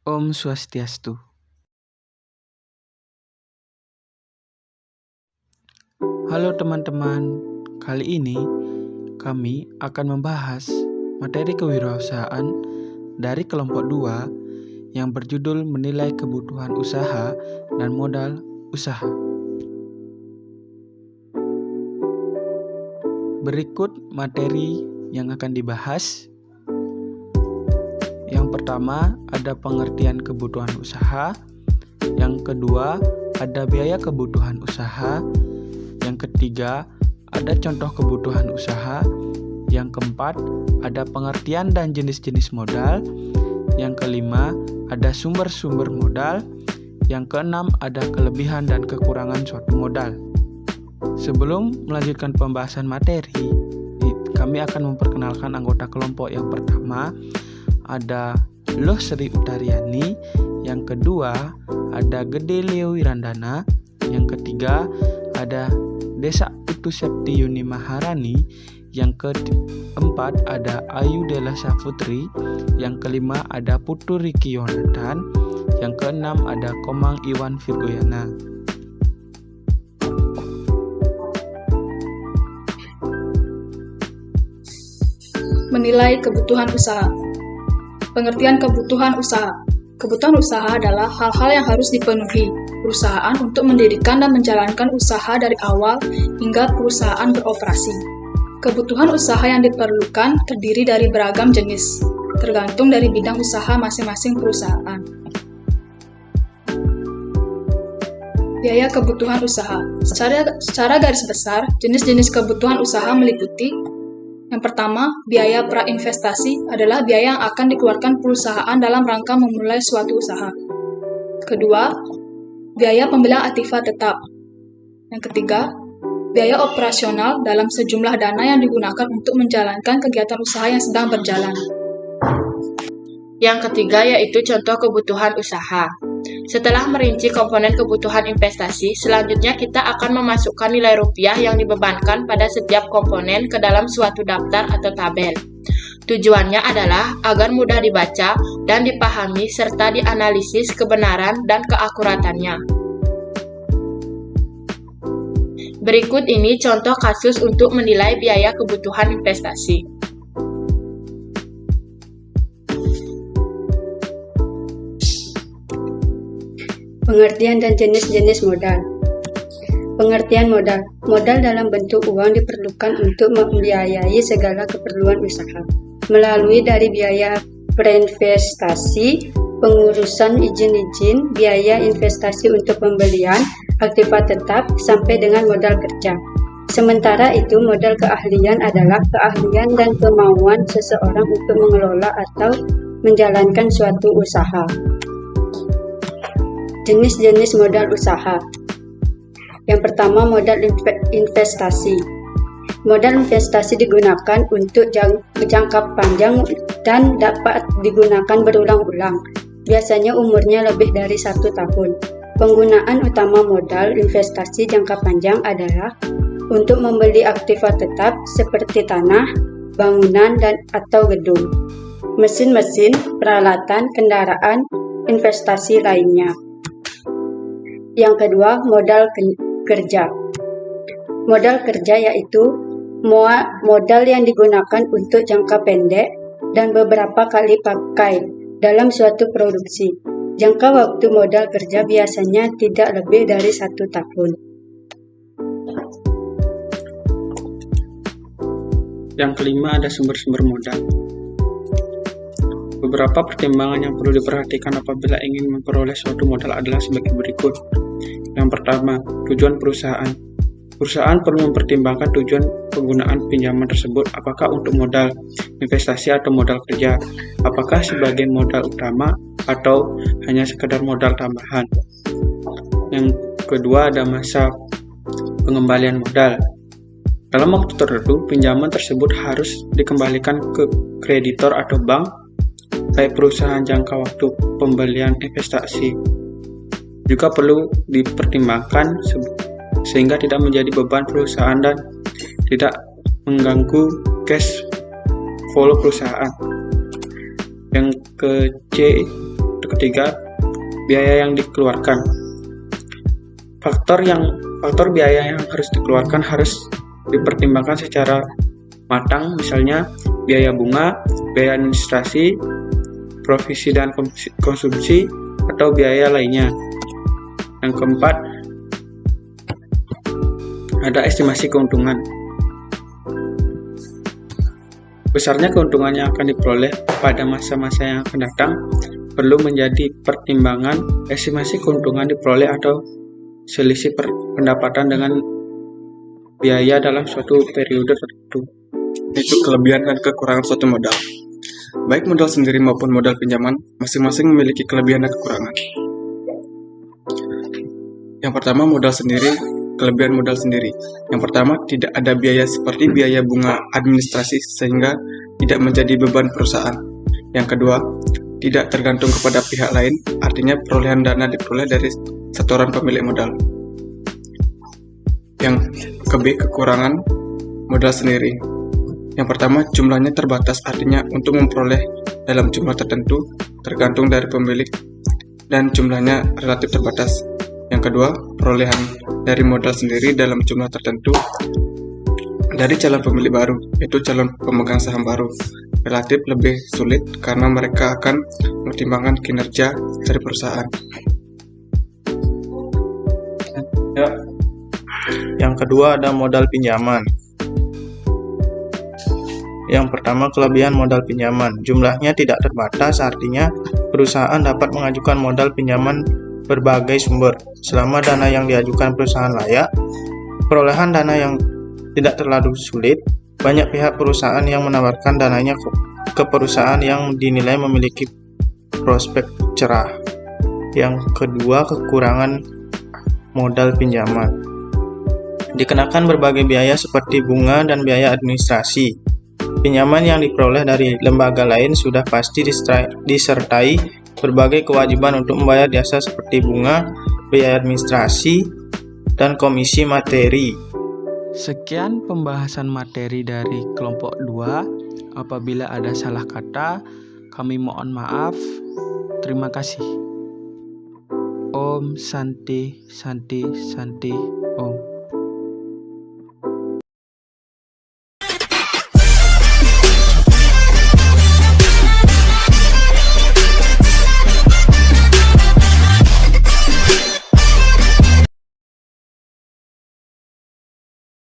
Om Swastiastu. Halo teman-teman, kali ini kami akan membahas materi kewirausahaan dari kelompok 2 yang berjudul menilai kebutuhan usaha dan modal usaha. Berikut materi yang akan dibahas. Yang pertama ada pengertian kebutuhan usaha, yang kedua ada biaya kebutuhan usaha, yang ketiga ada contoh kebutuhan usaha, yang keempat ada pengertian dan jenis-jenis modal, yang kelima ada sumber-sumber modal, yang keenam ada kelebihan dan kekurangan suatu modal. Sebelum melanjutkan pembahasan materi, kami akan memperkenalkan anggota kelompok. Yang pertama ada Loh Sri Utariani, yang kedua ada Gede Leo Wirandana, yang ketiga ada Desa Putu Septi Yuni Maharani, yang keempat ada Ayu Dela Safutri, yang kelima ada Putu Riki Yonatan, yang keenam ada Komang Iwan Virgoyana. Menilai kebutuhan usaha. Pengertian kebutuhan usaha. Kebutuhan usaha adalah hal-hal yang harus dipenuhi perusahaan untuk mendirikan dan menjalankan usaha dari awal hingga perusahaan beroperasi. Kebutuhan usaha yang diperlukan terdiri dari beragam jenis, tergantung dari bidang usaha masing-masing perusahaan. Biaya kebutuhan usaha. Secara garis besar, jenis-jenis kebutuhan usaha meliputi: yang pertama, biaya prainvestasi adalah biaya yang akan dikeluarkan perusahaan dalam rangka memulai suatu usaha. Kedua, biaya pembelian aktiva tetap. Yang ketiga, biaya operasional dalam sejumlah dana yang digunakan untuk menjalankan kegiatan usaha yang sedang berjalan. Yang ketiga yaitu contoh kebutuhan usaha. Setelah merinci komponen kebutuhan investasi, selanjutnya kita akan memasukkan nilai rupiah yang dibebankan pada setiap komponen ke dalam suatu daftar atau tabel. Tujuannya adalah agar mudah dibaca dan dipahami serta dianalisis kebenaran dan keakuratannya. Berikut ini contoh kasus untuk menilai biaya kebutuhan investasi. Pengertian dan jenis-jenis modal. Pengertian modal. Modal dalam bentuk uang diperlukan untuk membiayai segala keperluan usaha, melalui dari biaya preinvestasi, pengurusan izin-izin, biaya investasi untuk pembelian, aktiva tetap, sampai dengan modal kerja. Sementara itu, modal keahlian adalah keahlian dan kemauan seseorang untuk mengelola atau menjalankan suatu usaha. Jenis-jenis modal usaha. Yang pertama, modal investasi. Modal investasi digunakan untuk jangka panjang dan dapat digunakan berulang-ulang. Biasanya umurnya lebih dari 1 tahun. Penggunaan utama modal investasi jangka panjang adalah untuk membeli aktiva tetap seperti tanah, bangunan, dan atau gedung, mesin-mesin, peralatan, kendaraan, investasi lainnya. Yang kedua, modal kerja. Modal kerja yaitu modal yang digunakan untuk jangka pendek dan beberapa kali pakai dalam suatu produksi. Jangka waktu modal kerja biasanya tidak lebih dari 1 tahun. Yang kelima ada sumber-sumber modal. Beberapa pertimbangan yang perlu diperhatikan apabila ingin memperoleh suatu modal adalah sebagai berikut. Yang pertama, tujuan perusahaan. Perusahaan perlu mempertimbangkan tujuan penggunaan pinjaman tersebut, apakah untuk modal investasi atau modal kerja, apakah sebagai modal utama atau hanya sekedar modal tambahan. Yang kedua ada masa pengembalian modal. Dalam waktu tertentu, pinjaman tersebut harus dikembalikan ke kreditor atau bank, baik perusahaan jangka waktu pembelian investasi. Juga perlu dipertimbangkan sehingga tidak menjadi beban perusahaan dan tidak mengganggu cash flow perusahaan. Yang ketiga, biaya yang dikeluarkan. Faktor biaya yang harus dikeluarkan harus dipertimbangkan secara matang, misalnya biaya bunga, biaya administrasi, provisi dan konsumsi, atau biaya lainnya. Yang keempat, ada estimasi keuntungan. Besarnya keuntungan yang akan diperoleh pada masa-masa yang akan datang perlu menjadi pertimbangan. Estimasi keuntungan diperoleh atau selisih pendapatan dengan biaya dalam suatu periode tertentu. Itu kelebihan dan kekurangan suatu modal. Baik modal sendiri maupun modal pinjaman, masing-masing memiliki kelebihan dan kekurangan. Yang pertama, modal sendiri. Kelebihan modal sendiri. Yang pertama, tidak ada biaya seperti biaya bunga administrasi sehingga tidak menjadi beban perusahaan. Yang kedua, tidak tergantung kepada pihak lain, artinya perolehan dana diperoleh dari setoran pemilik modal. Yang kekurangan modal sendiri. Yang pertama, jumlahnya terbatas, artinya untuk memperoleh dalam jumlah tertentu tergantung dari pemilik dan jumlahnya relatif terbatas. Yang kedua, perolehan dari modal sendiri dalam jumlah tertentu dari calon pemilik baru, yaitu calon pemegang saham baru, relatif lebih sulit karena mereka akan mempertimbangkan kinerja dari perusahaan. Yang kedua, ada modal pinjaman. Yang pertama, kelebihan modal pinjaman. Jumlahnya tidak terbatas, artinya perusahaan dapat mengajukan modal pinjaman berbagai sumber. Selama dana yang diajukan perusahaan layak, perolehan dana yang tidak terlalu sulit, banyak pihak perusahaan yang menawarkan dananya ke perusahaan yang dinilai memiliki prospek cerah. Yang kedua, kekurangan modal pinjaman. Dikenakan berbagai biaya seperti bunga dan biaya administrasi. Pinjaman yang diperoleh dari lembaga lain sudah pasti disertai berbagai kewajiban untuk membayar jasa seperti bunga, biaya administrasi, dan komisi materi. Sekian pembahasan materi dari kelompok 2. Apabila ada salah kata, kami mohon maaf. Terima kasih. Om Santi Santi Santi.